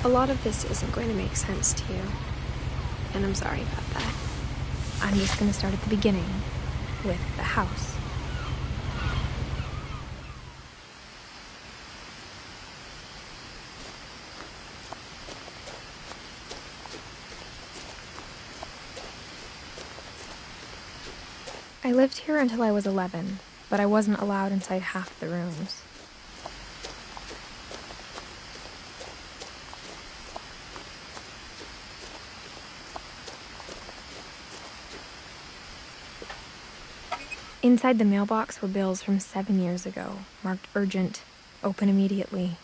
A lot of this isn't going to make sense to you, and I'm sorry about that. I'm just going to start at the beginning, with the house. I lived here until I was 11, but I wasn't allowed inside half the rooms. Inside the mailbox were bills from 7 years ago, marked urgent, open immediately.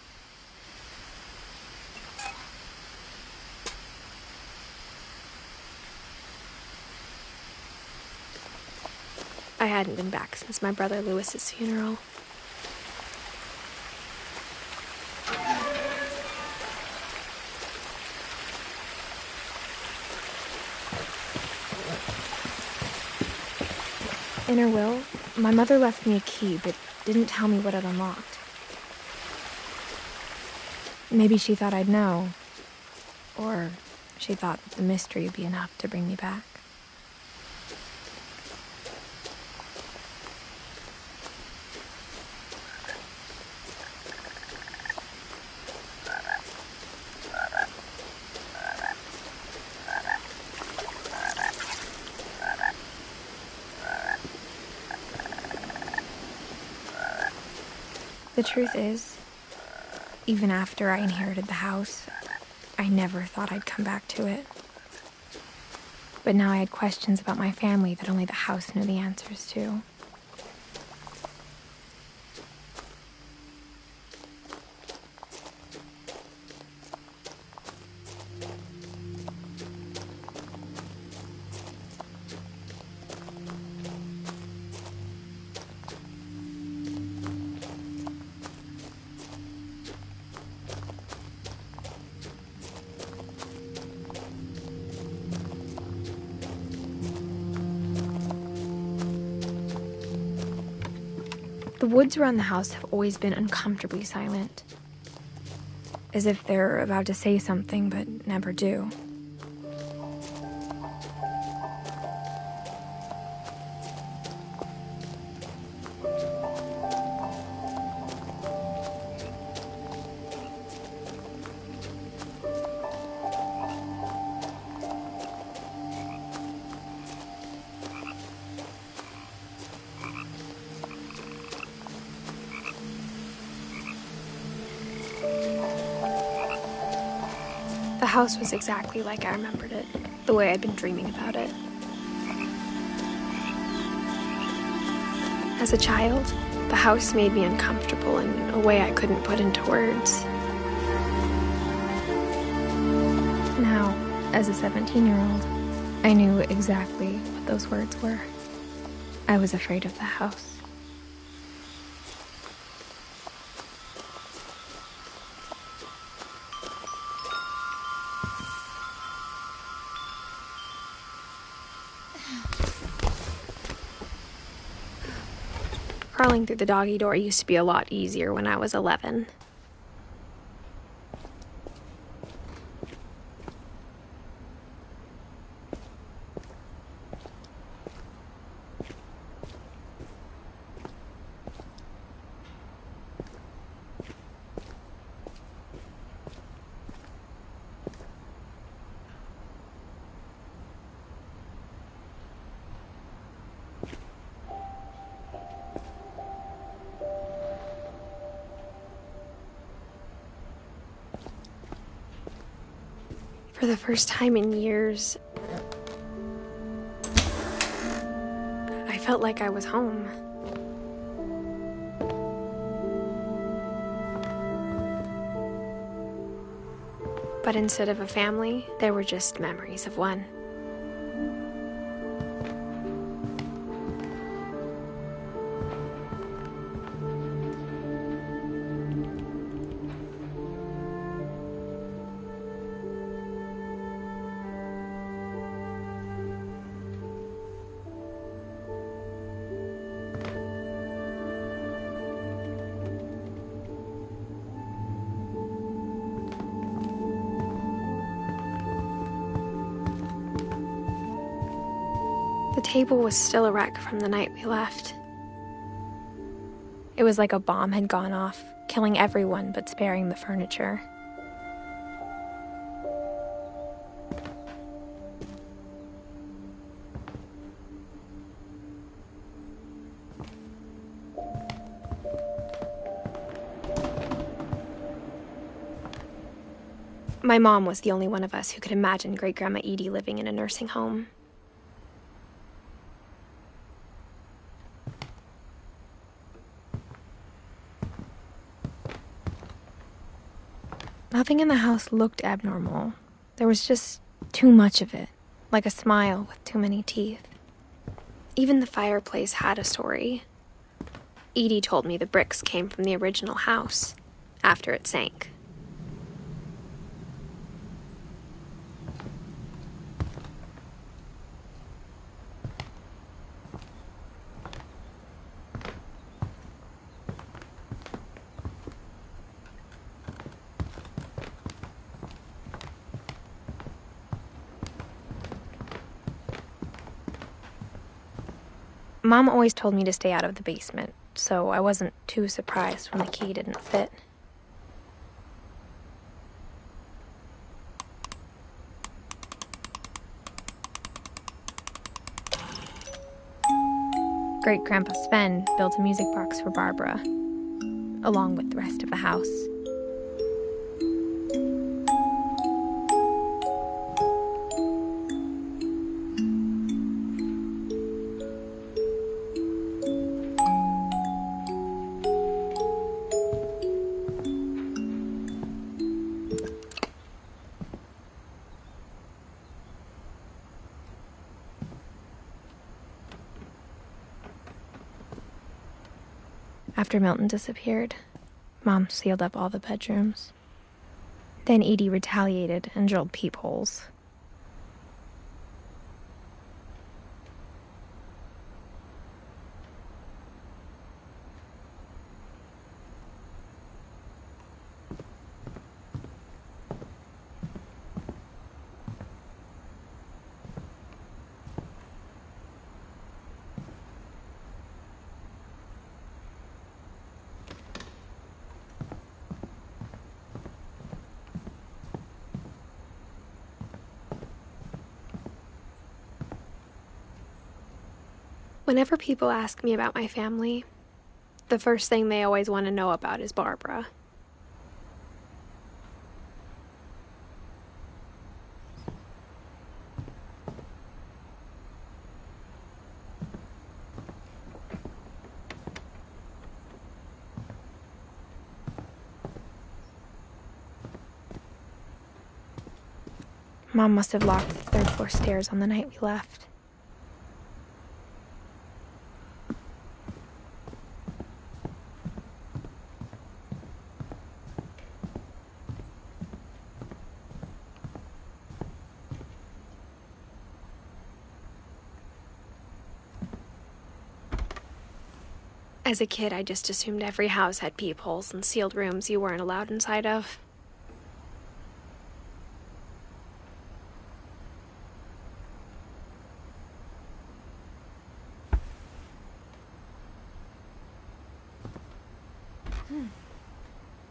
I hadn't been back since my brother Lewis's funeral. In her will, my mother left me a key, but didn't tell me what it unlocked. Maybe she thought I'd know, or she thought that the mystery would be enough to bring me back. The truth is, even after I inherited the house, I never thought I'd come back to it. But now I had questions about my family that only the house knew the answers to. The woods around the house have always been uncomfortably silent, as if they're about to say something but never do. The house was exactly like I remembered it, the way I'd been dreaming about it. As a child, the house made me uncomfortable in a way I couldn't put into words. Now, as a 17-year-old, I knew exactly what those words were. I was afraid of the house. Crawling through the doggy door used to be a lot easier when I was 11. For the first time in years, I felt like I was home. But instead of a family, there were just memories of one. The table was still a wreck from the night we left. It was like a bomb had gone off, killing everyone but sparing the furniture. My mom was the only one of us who could imagine Great-Grandma Edie living in a nursing home. Nothing in the house looked abnormal. There was just too much of it, like a smile with too many teeth. Even the fireplace had a story. Edie told me the bricks came from the original house, after it sank. Mom always told me to stay out of the basement, so I wasn't too surprised when the key didn't fit. Great-Grandpa Sven built a music box for Barbara, along with the rest of the house. After Milton disappeared, Mom sealed up all the bedrooms. Then Edie retaliated and drilled peepholes. Whenever people ask me about my family, the first thing they always want to know about is Barbara. Mom must have locked the third floor stairs on the night we left. As a kid, I just assumed every house had peepholes and sealed rooms you weren't allowed inside of.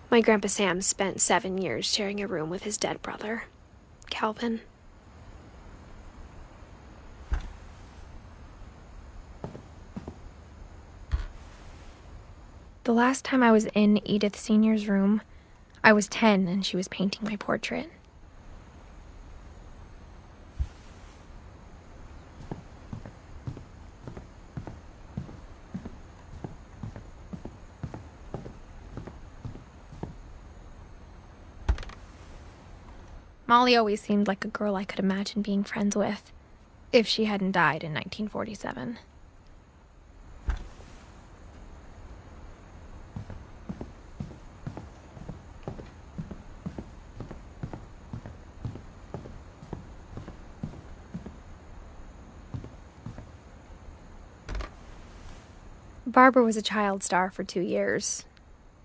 My Grandpa Sam spent 7 years sharing a room with his dead brother, Calvin. The last time I was in Edith Sr.'s room, I was 10 and she was painting my portrait. Molly always seemed like a girl I could imagine being friends with, if she hadn't died in 1947. Barbara was a child star for 2 years,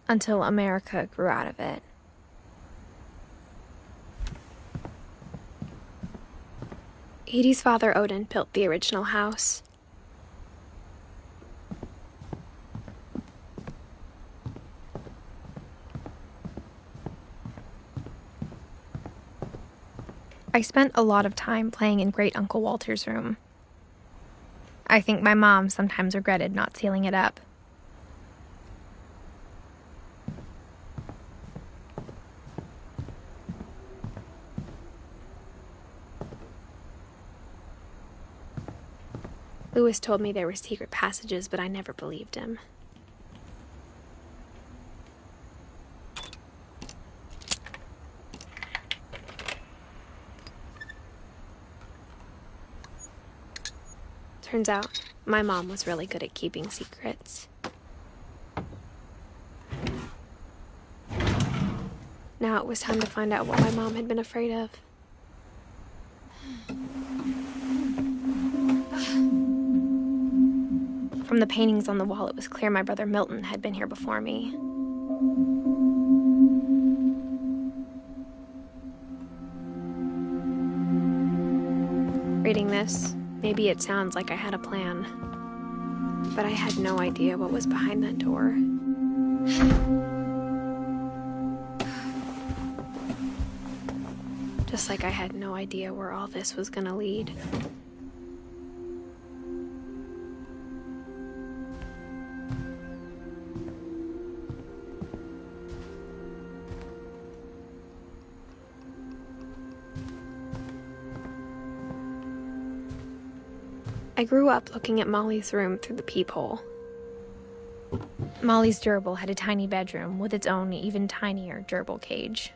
until America grew out of it. Edie's father, Odin, built the original house. I spent a lot of time playing in Great Uncle Walter's room. I think my mom sometimes regretted not sealing it up. Lewis told me there were secret passages, but I never believed him. Turns out, my mom was really good at keeping secrets. Now it was time to find out what my mom had been afraid of. From the paintings on the wall, it was clear my brother Milton had been here before me. Reading this, maybe it sounds like I had a plan, but I had no idea what was behind that door. Just like I had no idea where all this was gonna lead. I grew up looking at Molly's room through the peephole. Molly's gerbil had a tiny bedroom with its own even tinier gerbil cage.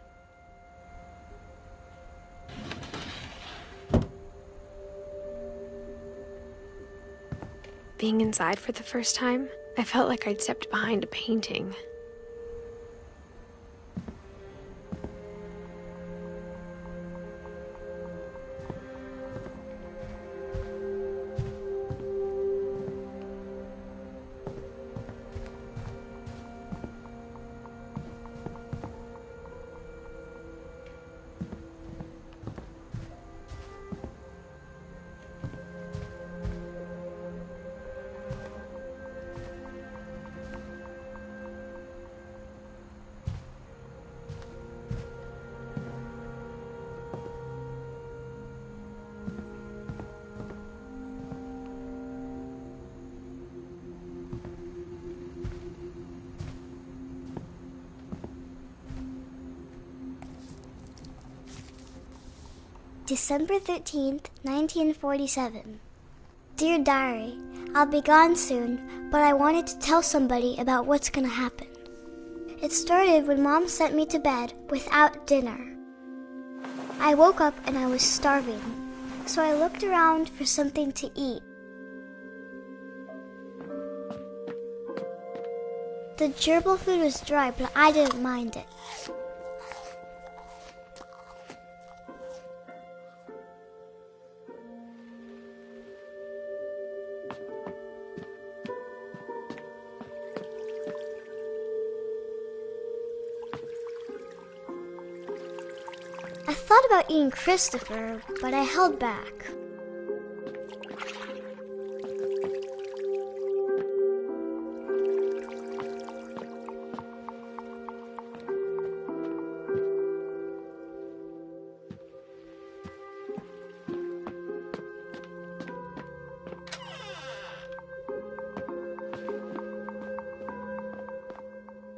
Being inside for the first time, I felt like I'd stepped behind a painting. December 13th, 1947. Dear Diary, I'll be gone soon, but I wanted to tell somebody about what's gonna happen. It started when Mom sent me to bed without dinner. I woke up and I was starving, so I looked around for something to eat. The gerbil food was dry, but I didn't mind it. I thought about eating Christopher, but I held back.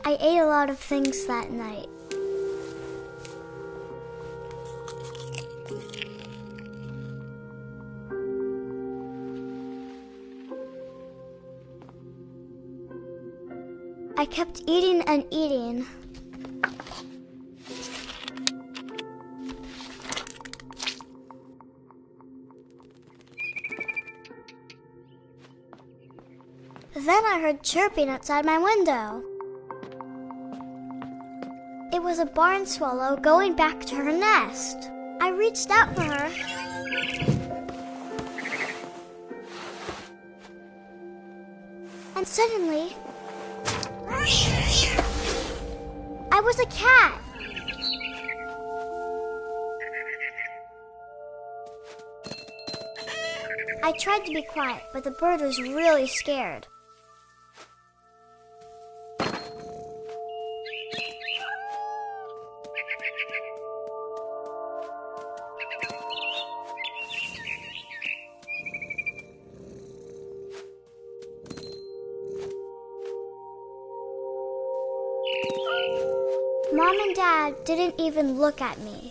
I ate a lot of things that night. I kept eating and eating. Then I heard chirping outside my window. It was a barn swallow going back to her nest. I reached out for her. And suddenly, I was a cat. I tried to be quiet, but the bird was really scared. Mom and Dad didn't even look at me.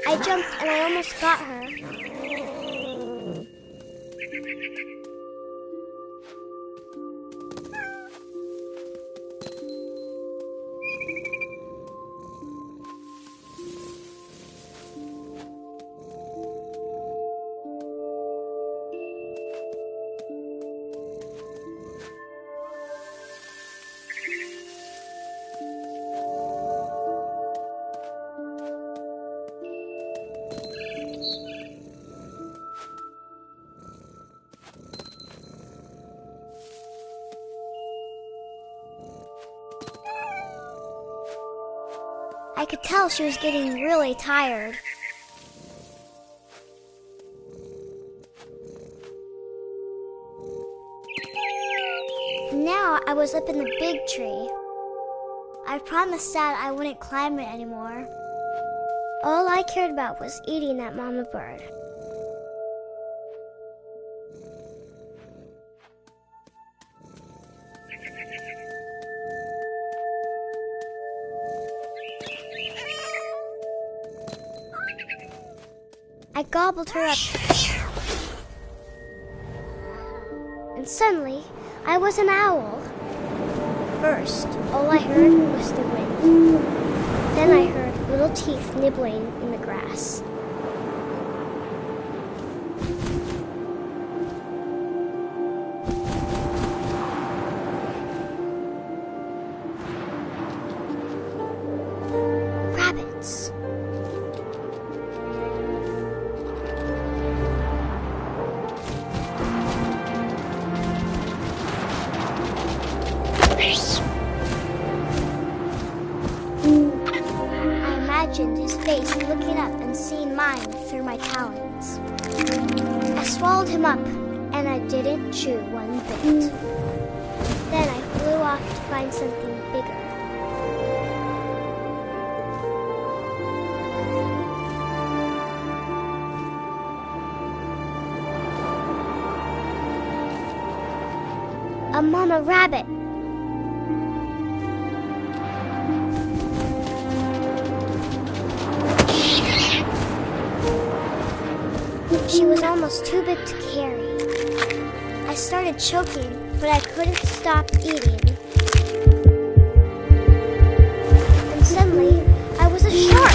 I jumped and I almost got her. I could tell she was getting really tired. Now I was up in the big tree. I promised Dad I wouldn't climb it anymore. All I cared about was eating that mama bird. I gobbled her up. And suddenly, I was an owl. First, all I heard was the wind. Then I heard little teeth nibbling in the grass. Rabbits. His face looking up and seeing mine through my talons. I swallowed him up, and I didn't chew one bit. Then I flew off to find something bigger. A mama rabbit. She was almost too big to carry. I started choking, but I couldn't stop eating. And suddenly, I was a shark.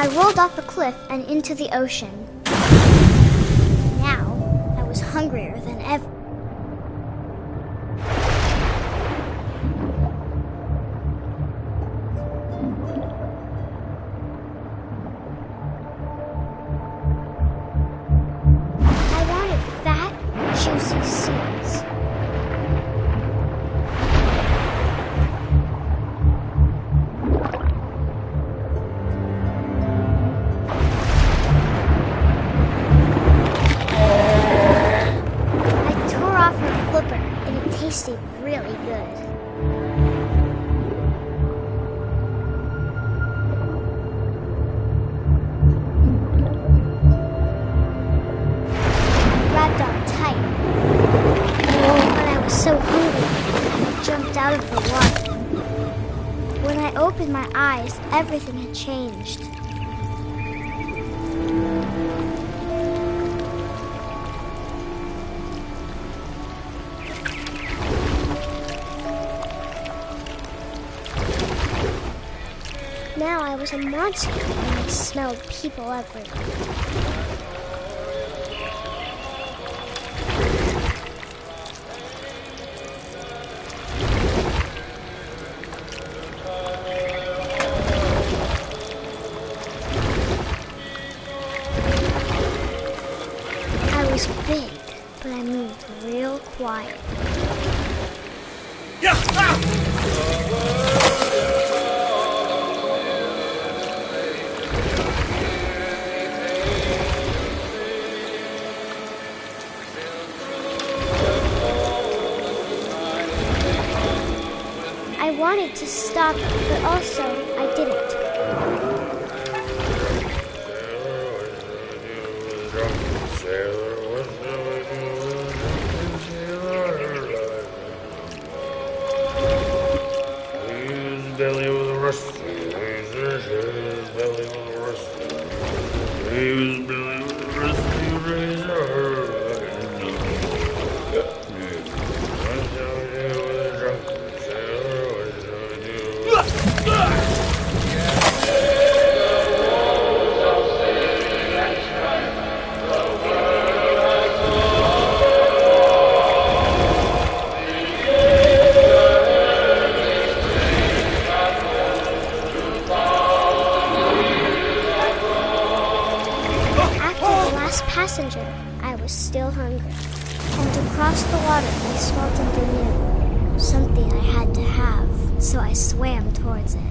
I rolled off a cliff and into the ocean. Now, I was hungrier than ever. I wanted fat, juicy seeds. Tasted really good. I grabbed on tight. opened my eyes, everything had changed. Now I was a monster and I smelled people everywhere. I was big, but I moved real quiet. I wanted to stop, but also I didn't. Passenger, I was still hungry. And across the water, I smelled something new. Something I had to have, so I swam towards it.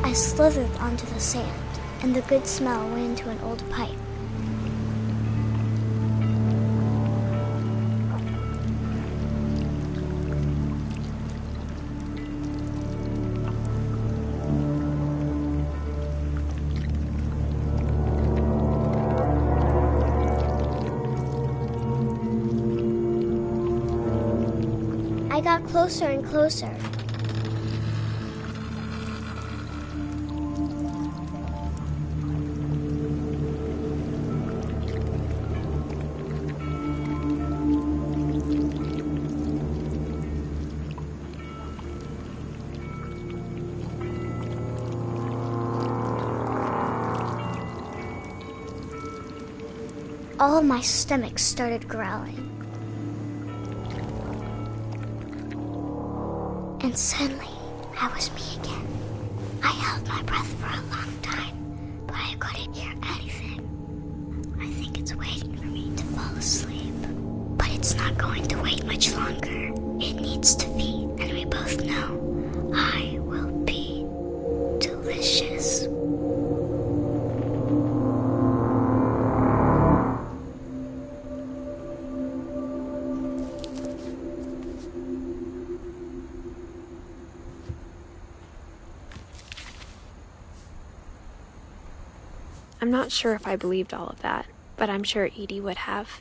I slithered onto the sand, and the good smell went into an old pipe. I got closer and closer. All of my stomach started growling. And suddenly, I was me again. I held my breath for a long time, but I couldn't hear anything. I think it's waiting for me to fall asleep. But it's not going to wait much longer. It needs to feed, and we both know I will be delicious. I'm not sure if I believed all of that, but I'm sure Edie would have.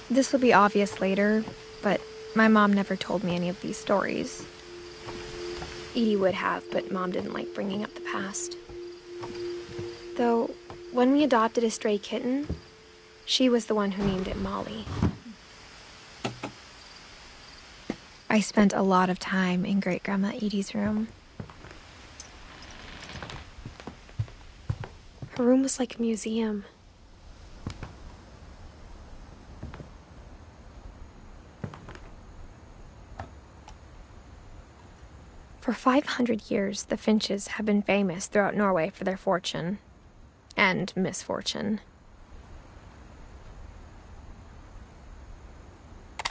This will be obvious later, but my mom never told me any of these stories. Edie would have, but Mom didn't like bringing up the past. Though, when we adopted a stray kitten, she was the one who named it Molly. I spent a lot of time in Great-Grandma Edie's room. Her room was like a museum. For 500 years, the Finches have been famous throughout Norway for their fortune and misfortune.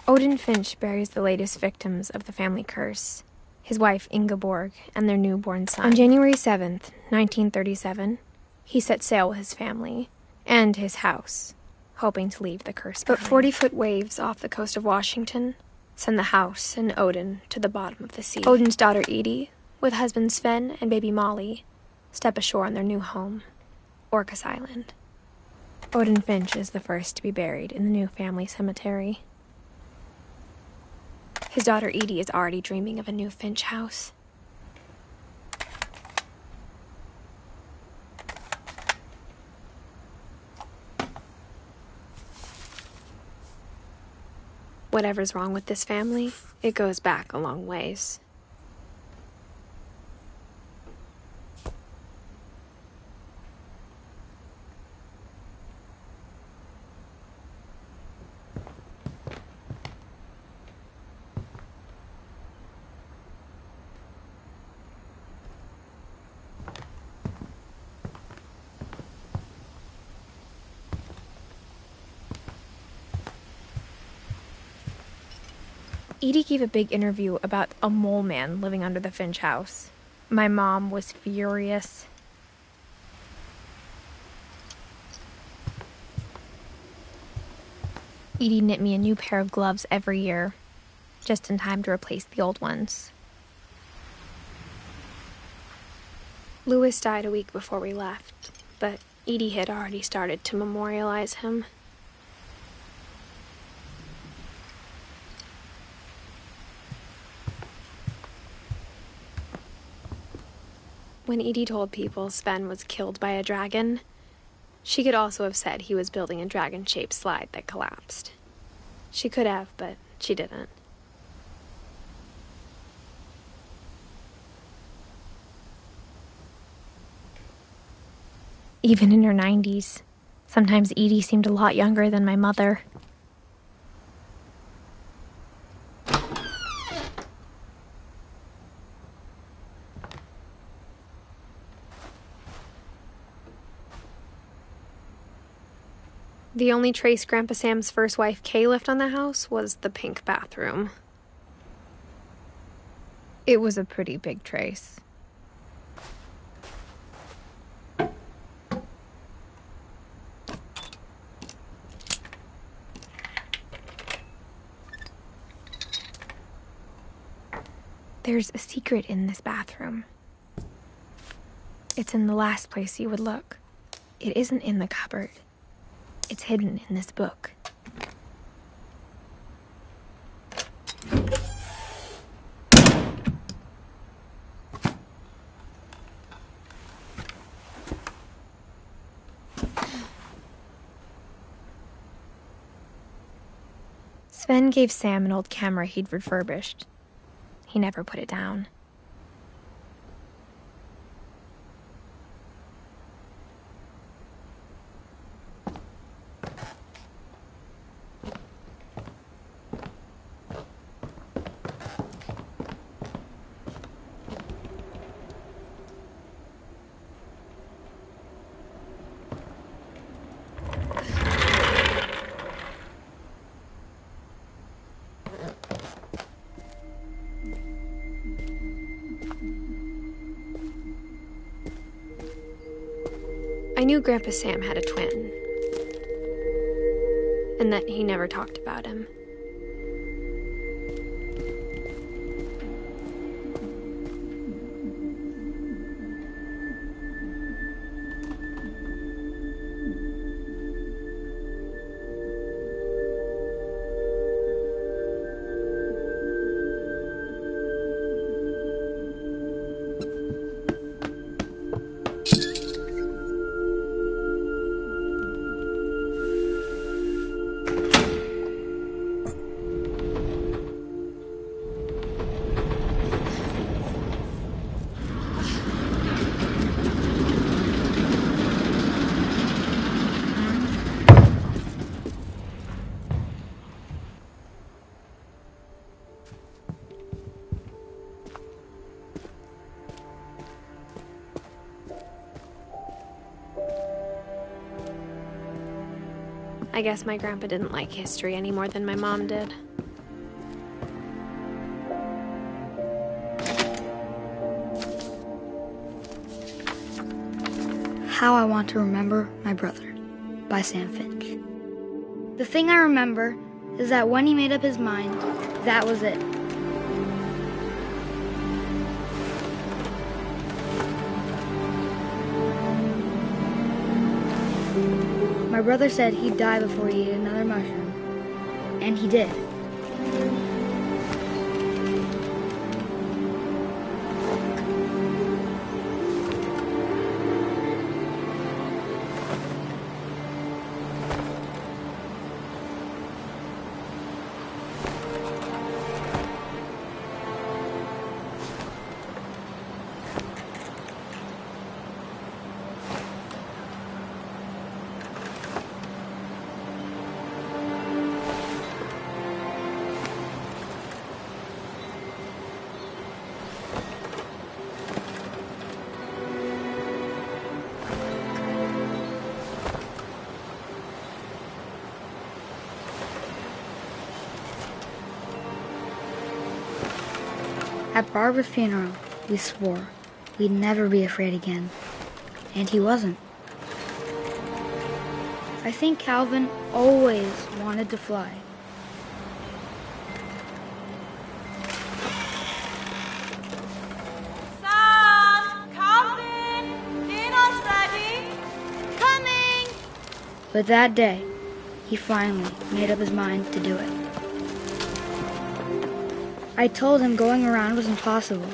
Odin Finch buries the latest victims of the family curse, his wife Ingeborg and their newborn son. On January 7th, 1937, he set sail with his family and his house, hoping to leave the curse behind. But 40-foot waves off the coast of Washington send the house and Odin to the bottom of the sea. Odin's daughter Edie, with husband Sven and baby Molly, step ashore on their new home, Orcas Island. Odin Finch is the first to be buried in the new family cemetery. His daughter Edie is already dreaming of a new Finch house. Whatever's wrong with this family, it goes back a long ways. Edie gave a big interview about a mole man living under the Finch house. My mom was furious. Edie knit me a new pair of gloves every year, just in time to replace the old ones. Louis died a week before we left, but Edie had already started to memorialize him. When Edie told people Sven was killed by a dragon, she could also have said he was building a dragon-shaped slide that collapsed. She could have, but she didn't. Even in her 90s, sometimes Edie seemed a lot younger than my mother. The only trace Grandpa Sam's first wife, Kay, left on the house was the pink bathroom. It was a pretty big trace. There's a secret in this bathroom. It's in the last place you would look. It isn't in the cupboard. It's hidden in this book. Sven gave Sam an old camera he'd refurbished. He never put it down. I knew Grandpa Sam had a twin, and that he never talked about him. I guess my grandpa didn't like history any more than my mom did. How I Want to Remember My Brother by Sam Finch. The thing I remember is that when he made up his mind, that was it. My brother said he'd die before he ate another mushroom, and he did. At Barbara's funeral, we swore we'd never be afraid again, and he wasn't. I think Calvin always wanted to fly. Sam! Calvin! Dinner's ready! Coming! But that day, he finally made up his mind to do it. I told him going around was impossible.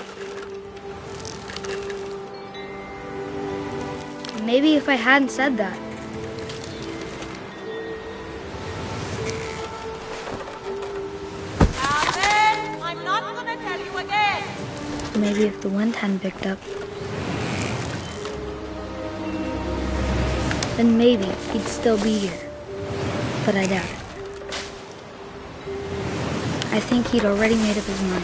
Maybe if I hadn't said that, Calvin! I'm not gonna tell you again! maybe if the wind hadn't picked up, then maybe he'd still be here. But I doubt it. I think he'd already made up his mind.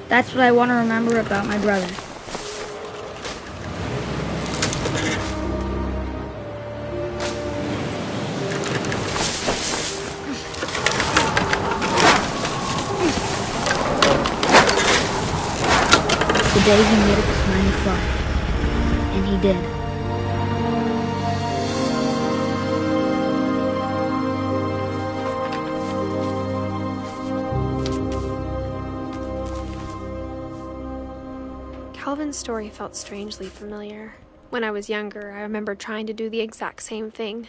That's what I want to remember about my brother. The day he made up his mind to fly. And he did. Calvin's story felt strangely familiar. When I was younger, I remember trying to do the exact same thing.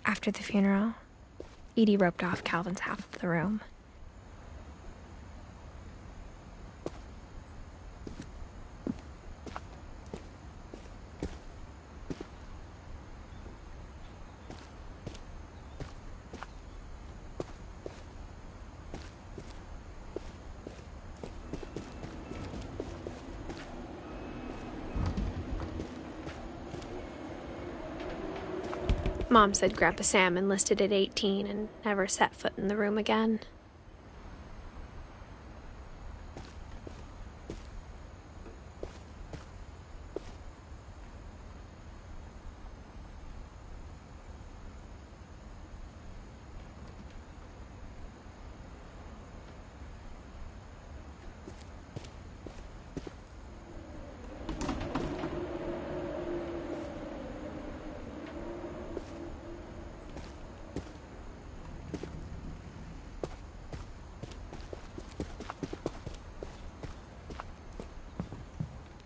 After the funeral, Edie roped off Calvin's half of the room. Mom said Grandpa Sam enlisted at 18 and never set foot in the room again.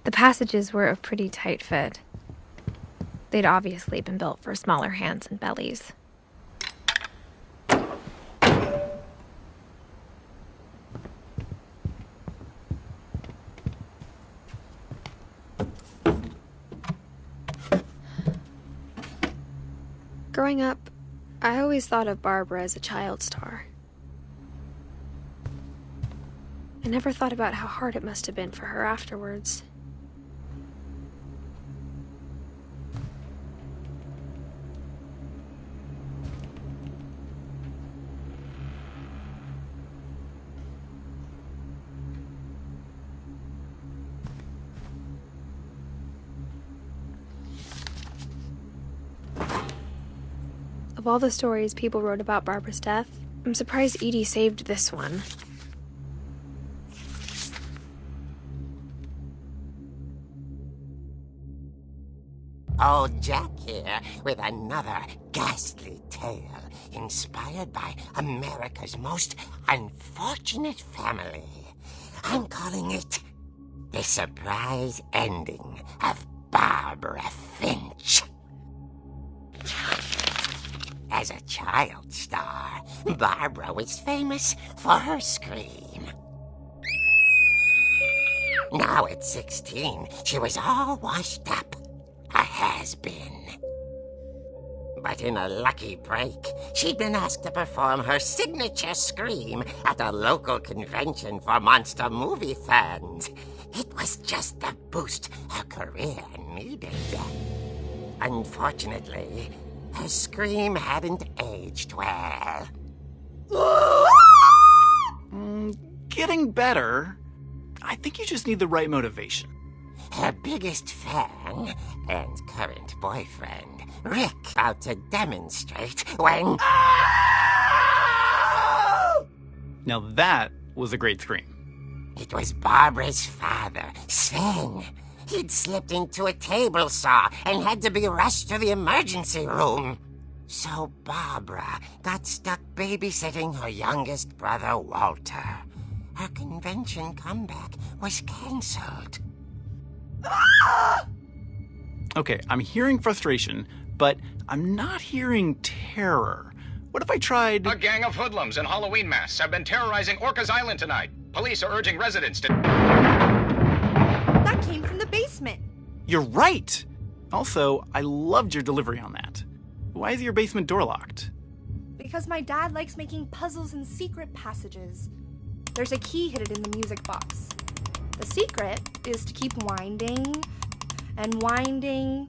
The passages were a pretty tight fit. They'd obviously been built for smaller hands and bellies. Growing up, I always thought of Barbara as a child star. I never thought about how hard it must have been for her afterwards. Of all the stories people wrote about Barbara's death, I'm surprised Edie saved this one. Old Jack here with another ghastly tale inspired by America's most unfortunate family. I'm calling it The Surprise Ending of Barbara Finch. As a child star, Barbara was famous for her scream. Now at 16, she was all washed up. A has-been. But in a lucky break, she'd been asked to perform her signature scream at a local convention for monster movie fans. It was just the boost her career needed. Unfortunately, her scream hadn't aged well. Getting better. I think you just need the right motivation. Her biggest fan and current boyfriend, Rick, about to demonstrate when... Now that was a great scream. It was Barbara's father, Sven. He'd slipped into a table saw and had to be rushed to the emergency room. So Barbara got stuck babysitting her youngest brother, Walter. Her convention comeback was cancelled. Okay, I'm hearing frustration, but I'm not hearing terror. What if I tried... A gang of hoodlums in Halloween masks have been terrorizing Orcas Island tonight. Police are urging residents to... That came from the basement. You're right! Also, I loved your delivery on that. Why is your basement door locked? Because my dad likes making puzzles and secret passages. There's a key hidden in the music box. The secret is to keep winding and winding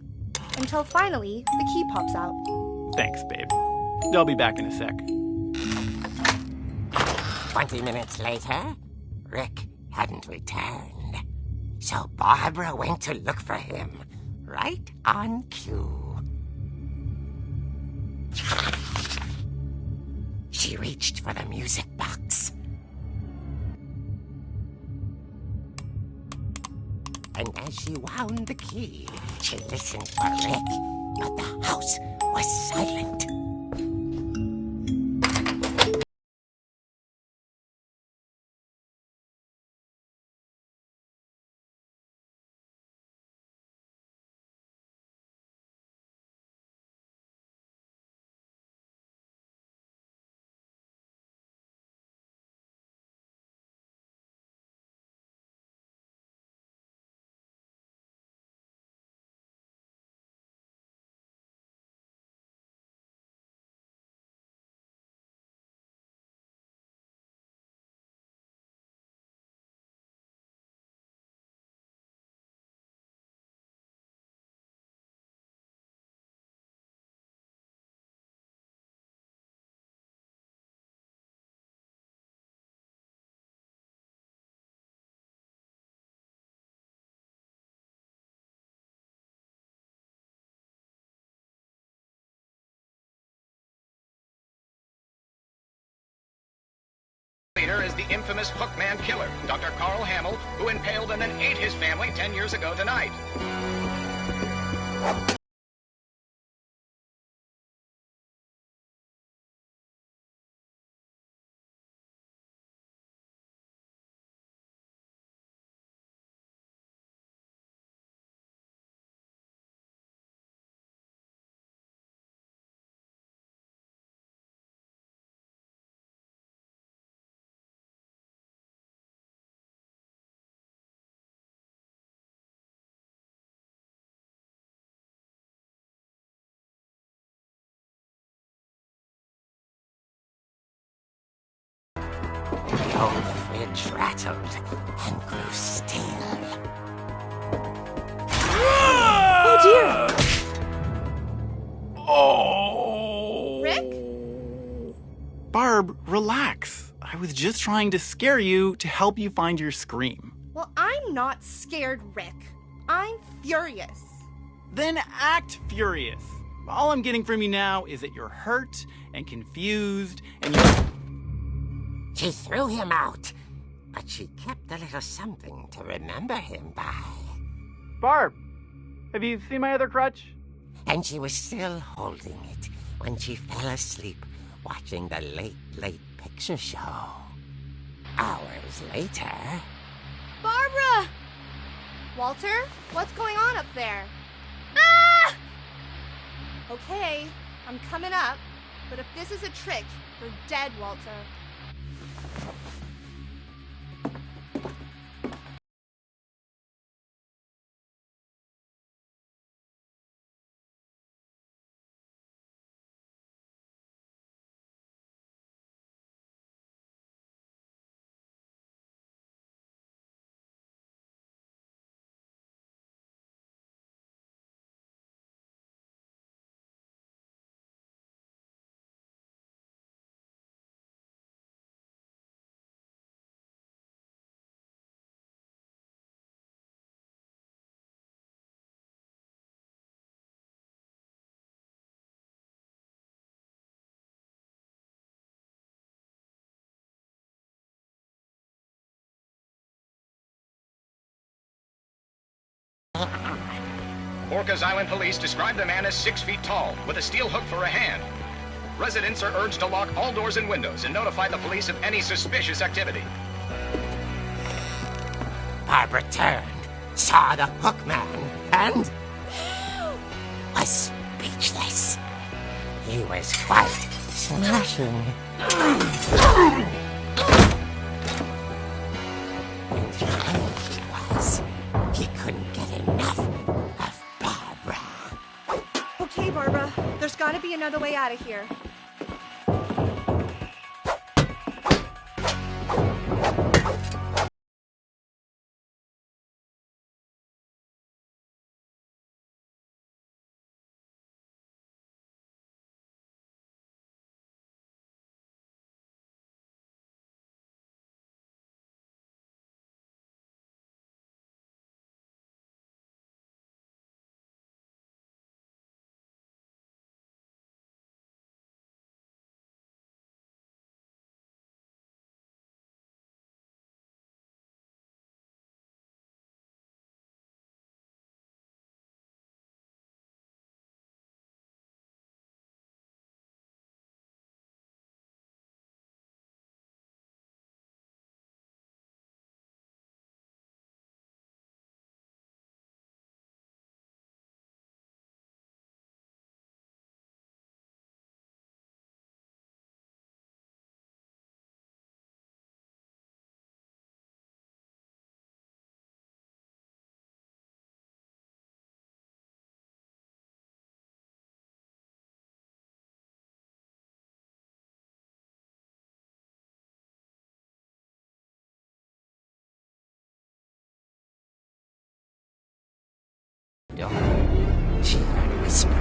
until finally the key pops out. Thanks, babe. I'll be back in a sec. 20 minutes later, Rick hadn't returned. So Barbara went to look for him, right on cue. She reached for the music box. And as she wound the key, she listened for Rick, but the house was silent. Leader is the infamous Hookman killer, Dr. Carl Hamill, who impaled and then ate his family 10 years ago tonight. The old fridge rattled and grew still. Oh dear! Oh! Rick? Barb, relax. I was just trying to scare you to help you find your scream. Well, I'm not scared, Rick. I'm furious. Then act furious. All I'm getting from you now is that you're hurt and confused and you're... She threw him out, but she kept a little something to remember him by. Barb, have you seen my other crutch? And she was still holding it when she fell asleep watching the late picture show. Hours later... Barbara! Walter, what's going on up there? Ah! Okay, I'm coming up, but if this is a trick, you're dead, Walter. Orcas Island police describe the man as 6 feet tall, with a steel hook for a hand. Residents are urged to lock all doors and windows and notify the police of any suspicious activity. Barbara turned, saw the hook man, and... was speechless. He was quite smashing. And strange it was, he couldn't get enough of Barbara. Okay, Barbara, there's gotta be another way out of here. Door. She heard whispering.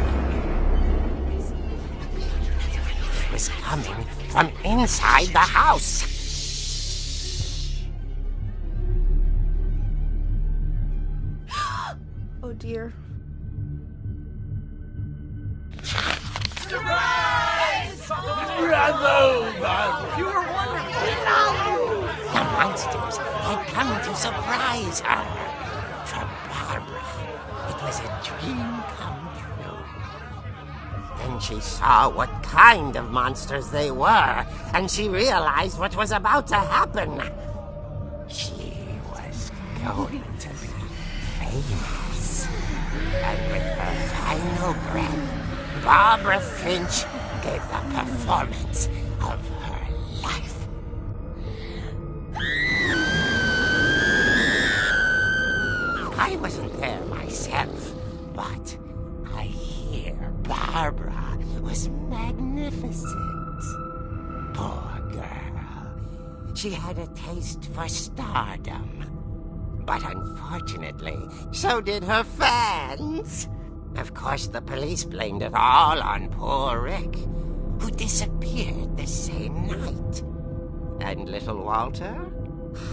It was coming from inside the house. Oh dear. The monsters had come to surprise her. For Barbara, it was a dream come true. Then she saw what kind of monsters they were, and she realized what was about to happen. She was going to be famous. And with her final breath, Barbara Finch gave the performance of her life. I wasn't there myself, but I hear Barbara was magnificent. Poor girl. She had a taste for stardom. But unfortunately, so did her fans. Of course, the police blamed it all on poor Rick, who disappeared the same night. And little Walter?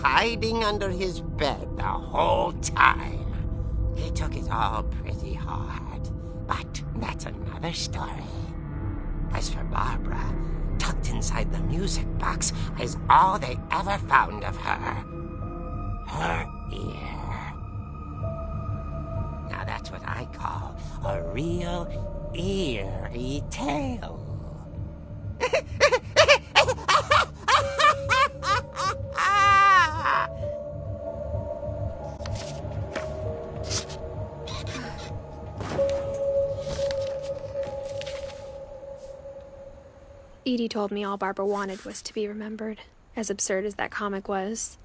Hiding under his bed the whole time. He took it all pretty hard, But that's another story. As for Barbara, tucked inside the music box is all they ever found of her. Her ear. Now that's what I call a real eerie tale. Edie told me all Barbara wanted was to be remembered, as absurd as that comic was.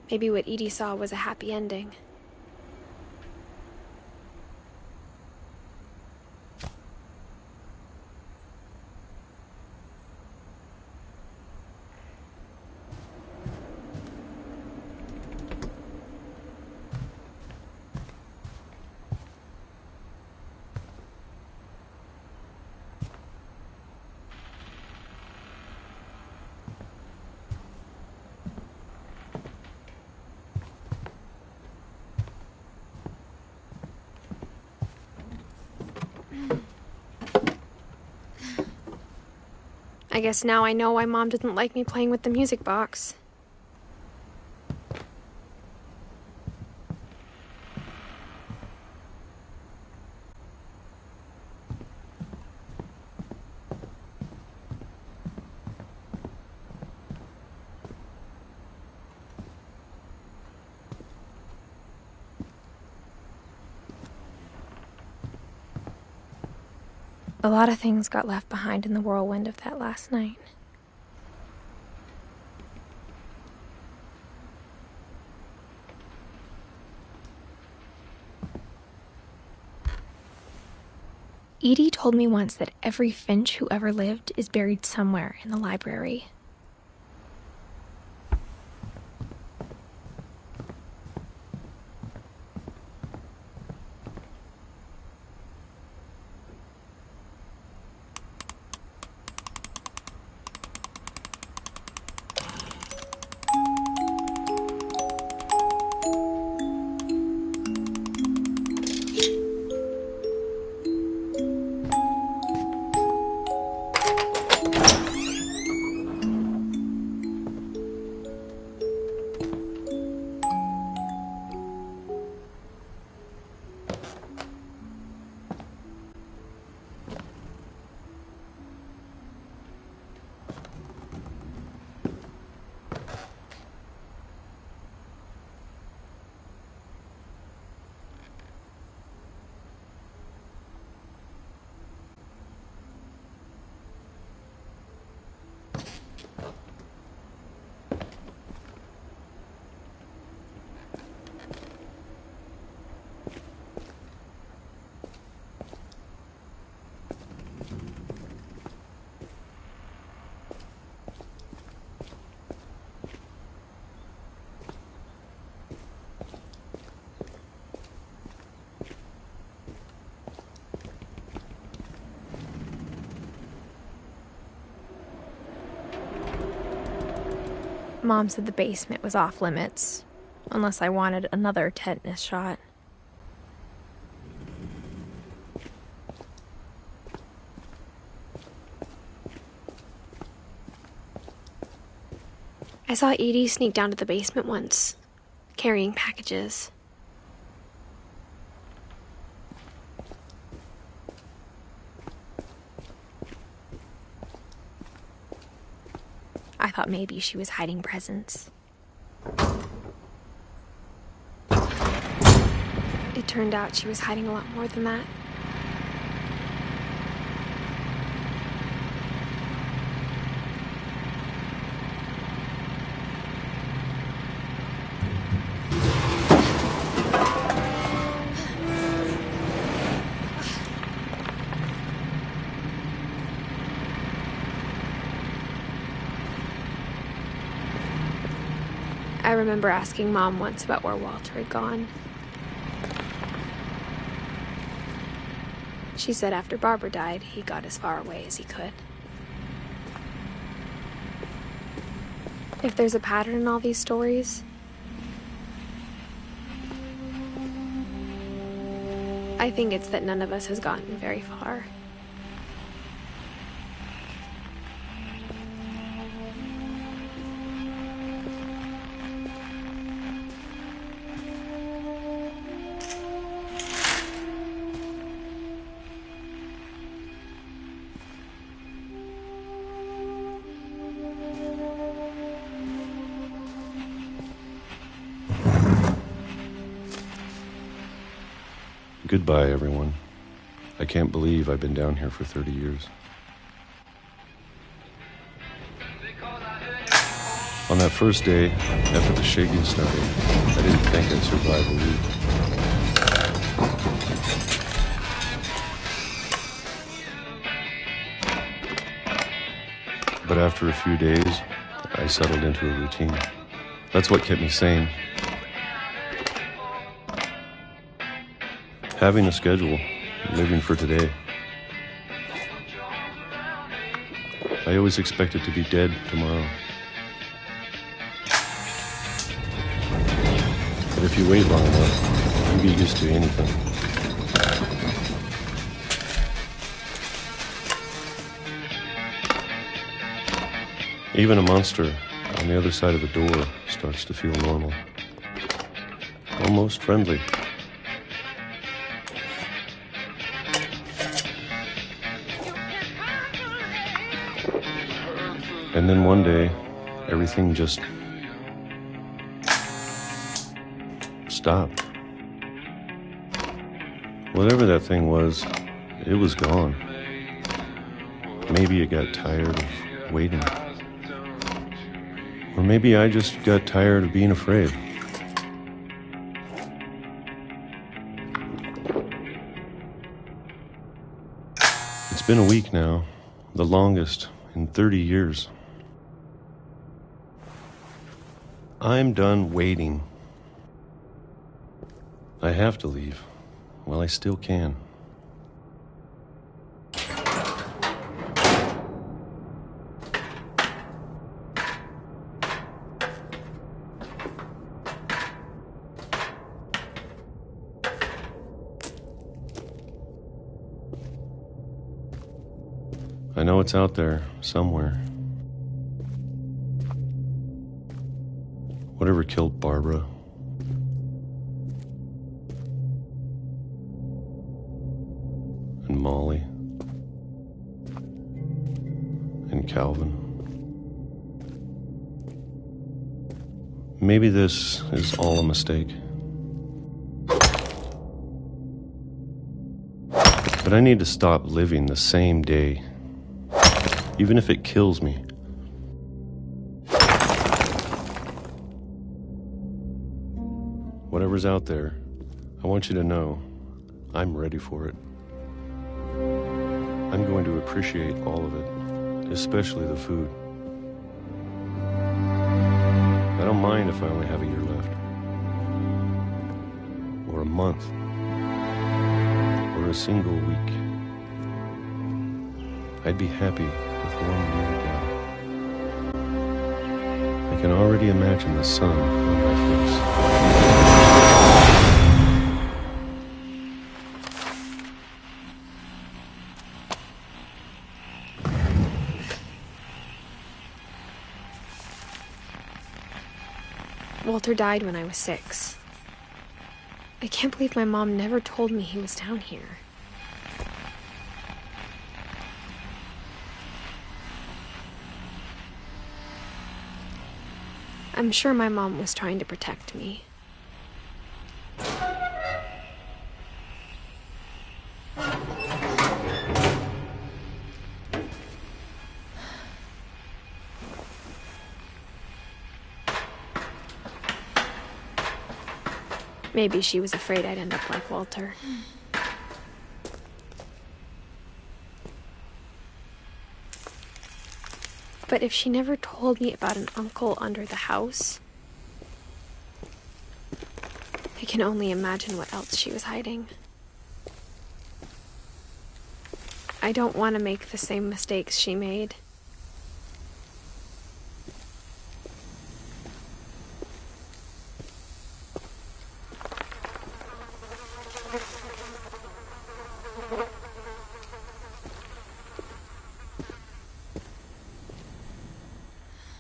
Maybe what Edie saw was a happy ending. I guess now I know why Mom didn't like me playing with the music box. A lot of things got left behind in the whirlwind of that last night. Edie told me once that every Finch who ever lived is buried somewhere in the library. Mom said the basement was off limits, unless I wanted another tetanus shot. I saw Edie sneak down to the basement once, carrying packages. I thought maybe she was hiding presents. It turned out she was hiding a lot more than that. I remember asking Mom once about where Walter had gone. She said after Barbara died, he got as far away as he could. If there's a pattern in all these stories, I I think it's that none of us has gotten very far. Goodbye, everyone. I can't believe I've been down here for 30 years. On that first day, after the shaking started, I didn't think I'd survive a week. But after a few days, I settled into a routine. That's what kept me sane. Having a schedule, living for today. I always expected to be dead tomorrow. But if you wait long enough, you get used to anything. Even a monster on the other side of the door starts to feel normal. Almost friendly. And then one day, everything just stopped. Whatever that thing was, it was gone. Maybe it got tired of waiting. Or maybe I just got tired of being afraid. It's been a week now, the longest in 30 years. I'm done waiting. I have to leave while I still can. I know it's out there somewhere. Whatever killed Barbara. And Molly. And Calvin. Maybe this is all a mistake. But I need to stop living the same day, even if it kills me. Whatever's out there, I want you to know I'm ready for it. I'm going to appreciate all of it, especially the food. I don't mind if I only have a year left, or a month, or a single week. I'd be happy with one more day. I can already imagine the sun on my face. Walter died when I was 6. I can't believe my mom never told me he was down here. I'm sure my mom was trying to protect me. Maybe she was afraid I'd end up like Walter. But if she never told me about an uncle under the house, I can only imagine what else she was hiding. I don't want to make the same mistakes she made.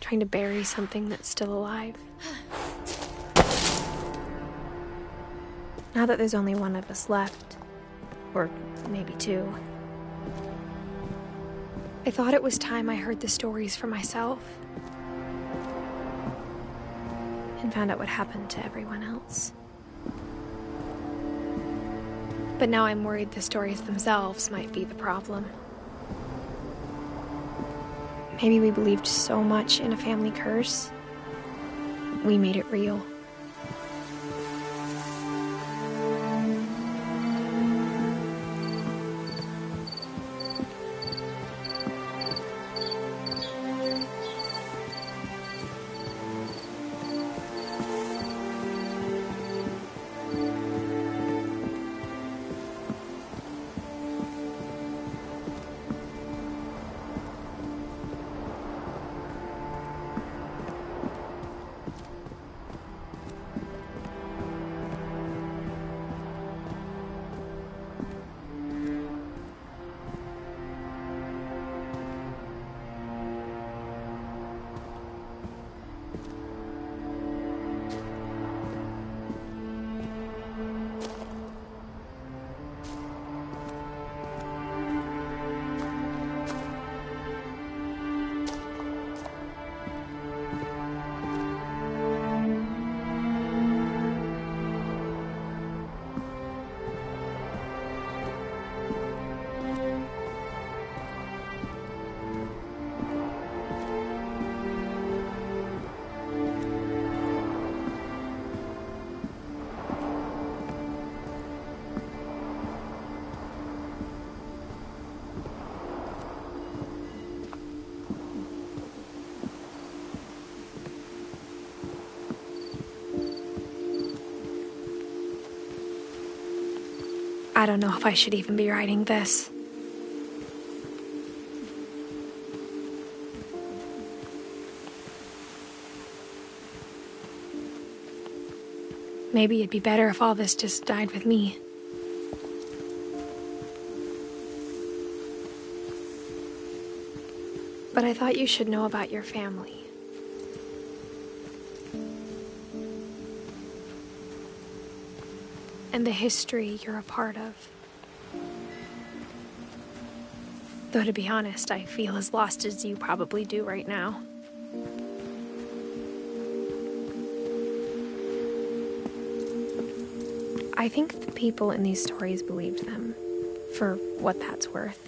trying to bury something that's still alive. Now that there's only one of us left, or maybe two, I thought it was time I heard the stories for myself and found out what happened to everyone else. But now I'm worried the stories themselves might be the problem. Maybe we believed so much in a family curse, we made it real. I don't know if I should even be writing this. Maybe it'd be better if all this just died with me. But I thought you should know about your family. And the history you're a part of. Though to be honest, I feel as lost as you probably do right now. I think the people in these stories believed them, for what that's worth.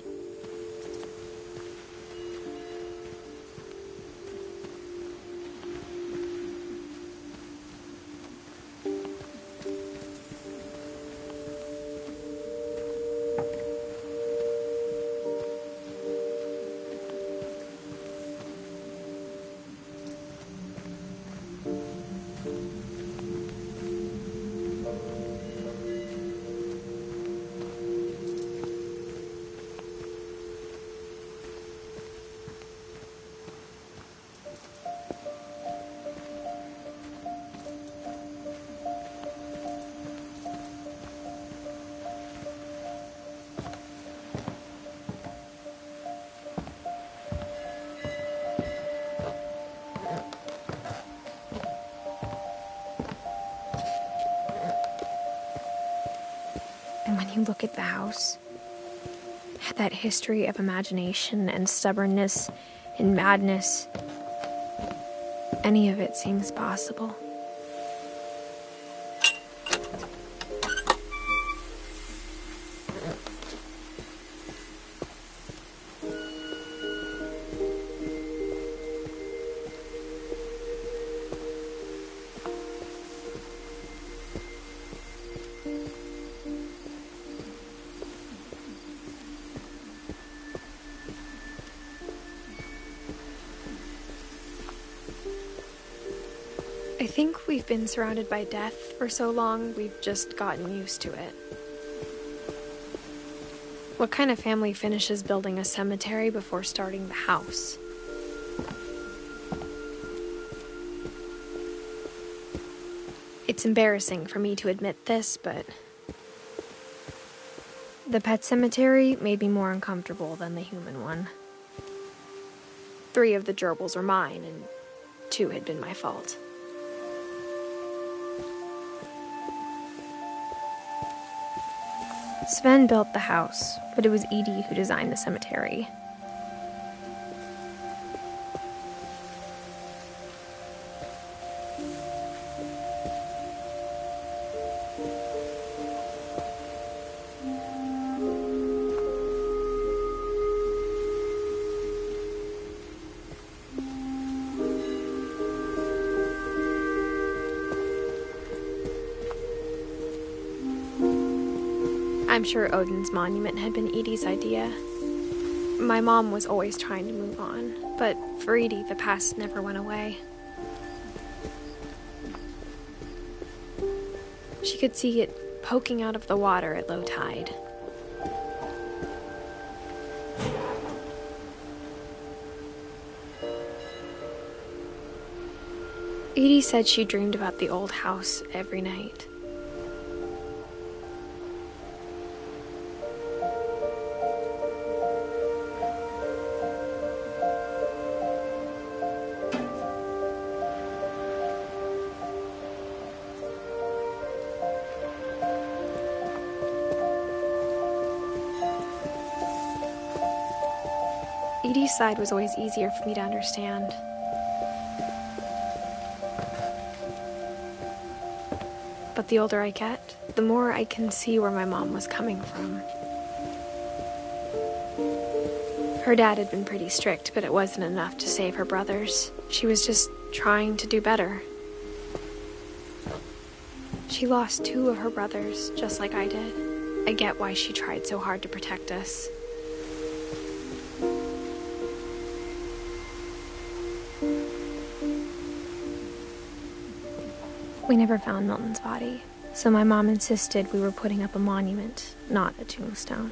And when you look at the house, that history of imagination and stubbornness and madness, any of it seems possible. I think we've been surrounded by death for so long, we've just gotten used to it. What kind of family finishes building a cemetery before starting the house? It's embarrassing for me to admit this, but the pet cemetery made me more uncomfortable than the human one. 3 of the gerbils are mine, and too had been my fault. Sven built the house, but it was Edie who designed the cemetery. I'm sure Odin's monument had been Edie's idea. My mom was always trying to move on, but for Edie, the past never went away. She could see it poking out of the water at low tide. Edie said she dreamed about the old house every night. Edie's side was always easier for me to understand. But the older I get, the more I can see where my mom was coming from. Her dad had been pretty strict, but it wasn't enough to save her brothers. She was just trying to do better. She lost 2 of her brothers, just like I did. I get why she tried so hard to protect us. We never found Milton's body, so my mom insisted we were putting up a monument, not a tombstone.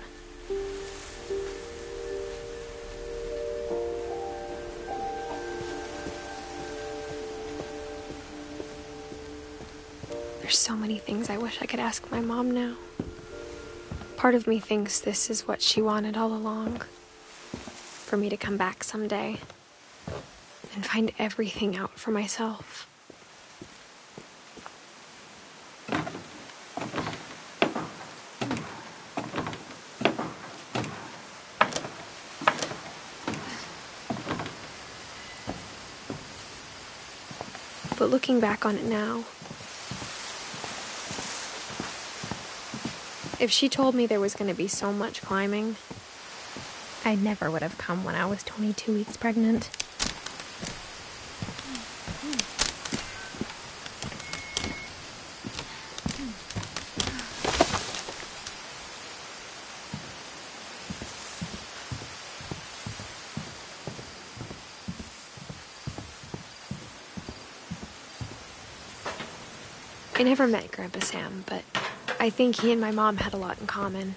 There's so many things I wish I could ask my mom now. Part of me thinks this is what she wanted all along. For me to come back someday and find everything out for myself. But looking back on it now, if she told me there was going to be so much climbing, I never would have come when I was 22 weeks pregnant. I never met Grandpa Sam, but I think he and my mom had a lot in common.